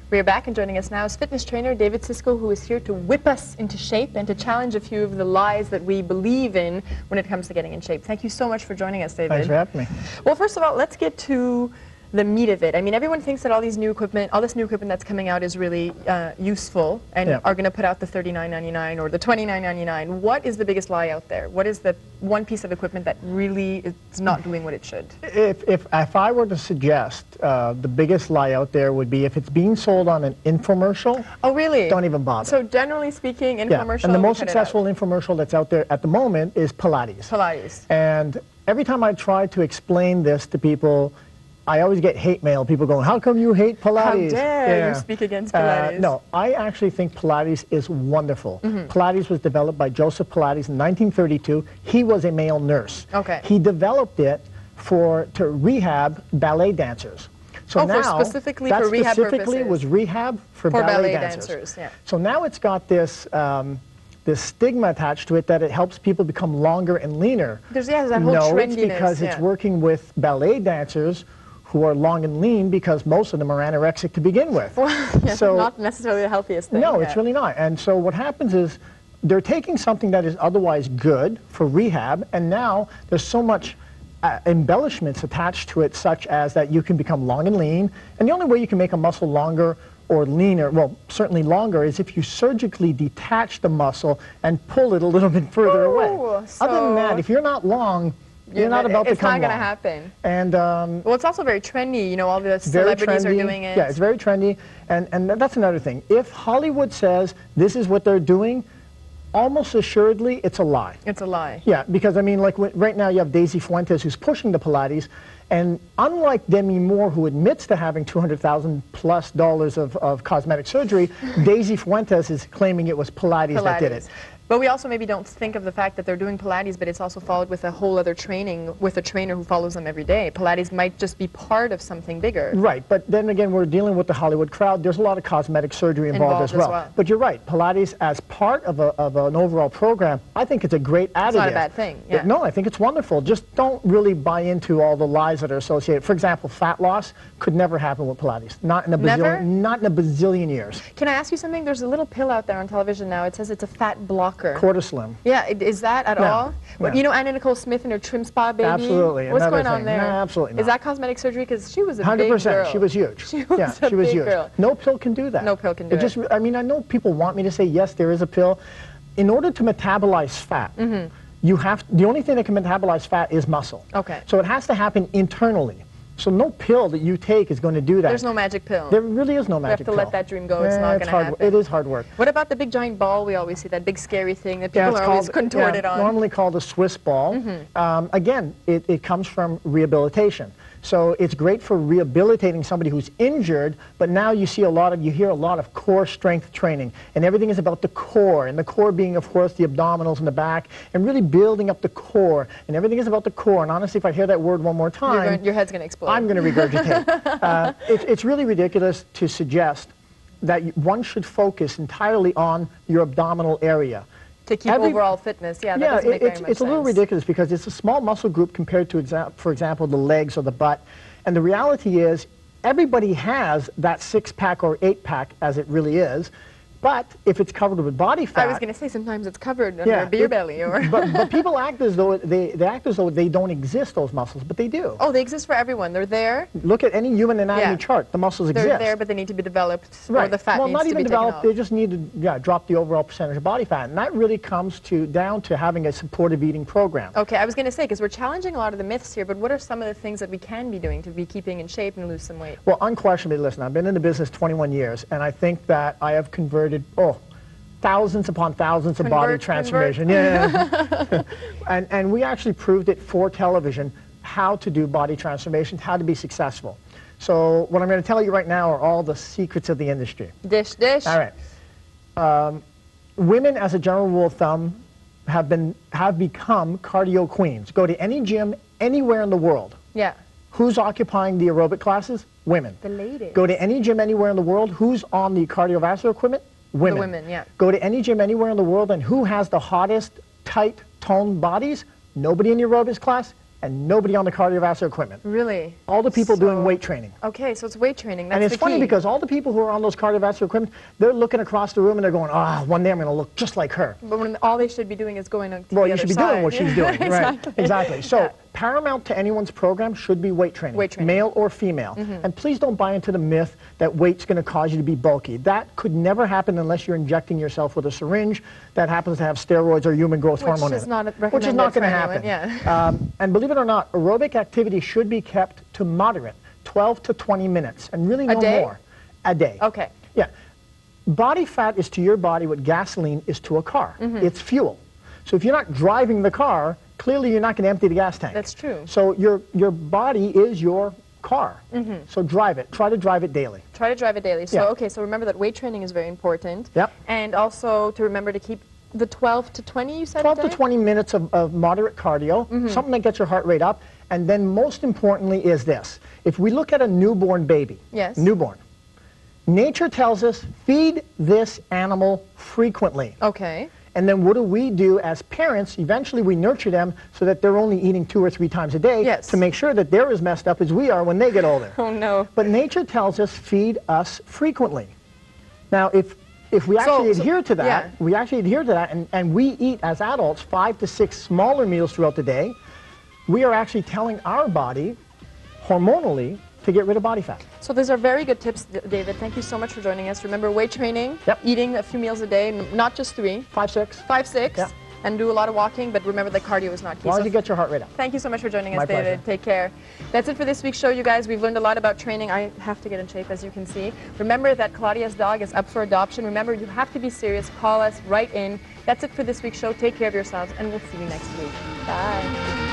We are back, and joining us now is fitness trainer David Siscoe, who is here to whip us into shape and to challenge a few of the lies that we believe in when it comes to getting in shape. Thank you so much for joining us, David. Thanks for having me. Well, first of all, let's get to the meat of it. I mean, everyone thinks that all this new equipment that's coming out is really useful and are going to put out the $39.99 or the $29.99. What is the biggest lie out there? What is the one piece of equipment that really is not doing what it should? If I were to suggest, the biggest lie out there would be if it's being sold on an infomercial. Oh, really? Don't even bother. So generally speaking, infomercial. And the most successful infomercial that's out there at the moment is Pilates. Pilates. And every time I try to explain this to people, I always get hate mail, people going, how come you hate Pilates? How dare you speak against Pilates? No, I actually think Pilates is wonderful. Pilates was developed by Joseph Pilates in 1932. He was a male nurse. Okay. He developed it to rehab ballet dancers. So now, specifically for rehab purposes. was rehab for ballet dancers. Yeah. So now it's got this this stigma attached to it that it helps people become longer and leaner. There's that whole no, trendiness. it's because it's working with ballet dancers who are long and lean, because most of them are anorexic to begin with. Well, yeah, so not necessarily the healthiest thing. No, it's really not. And so what happens is they're taking something that is otherwise good for rehab, and now there's so much embellishments attached to it, such as that you can become long and lean. And the only way you can make a muscle longer or leaner, well, certainly longer, is if you surgically detach the muscle and pull it a little bit further away. Other than that, if you're not long, you're not about to come It's not going to happen. And well, it's also very trendy. You know, all the celebrities are doing it. Yeah, it's very trendy. And that's another thing. If Hollywood says this is what they're doing, almost assuredly, it's a lie. It's a lie. Yeah, because, I mean, like right now you have Daisy Fuentes who's pushing the Pilates. And unlike Demi Moore, who admits to having $200,000+ of cosmetic surgery, Daisy Fuentes is claiming it was Pilates that did it. But we also maybe don't think of the fact that they're doing Pilates, but it's also followed with a whole other training with a trainer who follows them every day. Pilates might just be part of something bigger. Right, but then again, we're dealing with the Hollywood crowd. There's a lot of cosmetic surgery involved as well. But you're right, Pilates as part of an overall program, I think it's a great additive. It's not a bad thing. Yeah. No, I think it's wonderful. Just don't really buy into all the lies that are associated. For example, fat loss could never happen with Pilates. Not in a bazillion years. Can I ask you something? There's a little pill out there on television now. It says it's a fat blocker. Cortislim. Yeah, is that at all? No. You know Anna Nicole Smith and her Trim Spa baby? Absolutely. What's going on there? No, absolutely not. Is that cosmetic surgery? Because she was a 100%. big girl. She was huge. She was a big girl. No pill can do that. No pill can do it. I mean, I know people want me to say, yes, there is a pill. In order to metabolize fat, the only thing that can metabolize fat is muscle. Okay. So it has to happen internally. So no pill that you take is going to do that. There's no magic pill. There really is no magic pill. You have to let that dream go. It's not going to happen. It is hard work. What about the big giant ball we always see, that big scary thing that people are always contorted on? Normally called a Swiss ball. Again, it comes from rehabilitation. So it's great for rehabilitating somebody who's injured, but now you hear a lot of core strength training, and everything is about the core, and the core being, of course, the abdominals and the back, and really building up the core, and everything is about the core. And honestly, if I hear that word one more time, your head's going to explode. I'm going to regurgitate. It's really ridiculous to suggest that one should focus entirely on your abdominal area. To keep overall fitness, that doesn't make very much sense. It's a little ridiculous because it's a small muscle group compared to, for example, the legs or the butt. And the reality is, everybody has that 6-pack or 8-pack, as it really is. But if it's covered with body fat, I was going to say sometimes it's covered under a beer belly, or. but people act as though they don't exist, those muscles, but they do. Oh, they exist for everyone. They're there. Look at any human anatomy chart. The muscles exist. They're there, but they need to be developed. Or the fat needs to be taken off. Well, not even developed. They just need to drop the overall percentage of body fat, and that really comes down to having a supportive eating program. Okay, I was going to say, because we're challenging a lot of the myths here, but what are some of the things that we can be doing to be keeping in shape and lose some weight? Well, unquestionably, listen, I've been in the business 21 years, and I think that I have converted thousands upon thousands of body transformation. And we actually proved it for television how to do body transformation, how to be successful. So what I'm going to tell you right now are all the secrets of the industry. Dish, dish. All right. Women, as a general rule of thumb, have become cardio queens. Go to any gym anywhere in the world. Yeah. Who's occupying the aerobic classes? Women. The ladies. Go to any gym anywhere in the world. Who's on the cardiovascular equipment? Women. The women, yeah. Go to any gym anywhere in the world, and who has the hottest, tight, toned bodies? Nobody in the aerobics class? and nobody on the cardiovascular equipment. Really? All the people doing weight training. Okay, so it's weight training. That's and it's the funny key. because all the people who are on those cardiovascular equipment, they're looking across the room and they're going, ah, one day I'm going to look just like her. But when all they should be doing is going to the Well, other you should be side. doing what she's doing. Exactly. Right, exactly. So paramount to anyone's program should be weight training. Weight training. Male or female. And please don't buy into the myth that weight's going to cause you to be bulky. That could never happen unless you're injecting yourself with a syringe that happens to have steroids or human growth hormone in it. Which is not going to happen. Yeah. And believe it or not, aerobic activity should be kept to moderate, 12 to 20 minutes, and really no more. A day. Okay. Yeah. Body fat is to your body what gasoline is to a car. It's fuel. So if you're not driving the car, clearly you're not going to empty the gas tank. That's true. So your body is your car. So drive it. Try to drive it daily. Try to drive it daily. So, okay, so remember that weight training is very important. Yep. And also to remember to keep the 12 to 20, you said? 12 to 20 minutes of moderate cardio, something that gets your heart rate up. And then most importantly is this. If we look at a newborn baby, newborn, nature tells us feed this animal frequently. Okay. And then what do we do as parents? Eventually we nurture them so that they're only eating 2 or 3 times a day to make sure that they're as messed up as we are when they get older. Oh no. But nature tells us feed us frequently. Now if we actually adhere to that, and we eat as adults 5 to 6 smaller meals throughout the day, we are actually telling our body hormonally to get rid of body fat. So these are very good tips, David. Thank you so much for joining us. Remember weight training, eating a few meals a day, not just 3. 5, 6. 5, 6, and do a lot of walking, but remember that cardio is not key. As long as you get your heart rate up. Thank you so much for joining us, My David. pleasure. Take care. That's it for this week's show, you guys. We've learned a lot about training. I have to get in shape, as you can see. Remember that Claudia's dog is up for adoption. Remember, you have to be serious. Call us, write in. That's it for this week's show. Take care of yourselves, and we'll see you next week. Bye.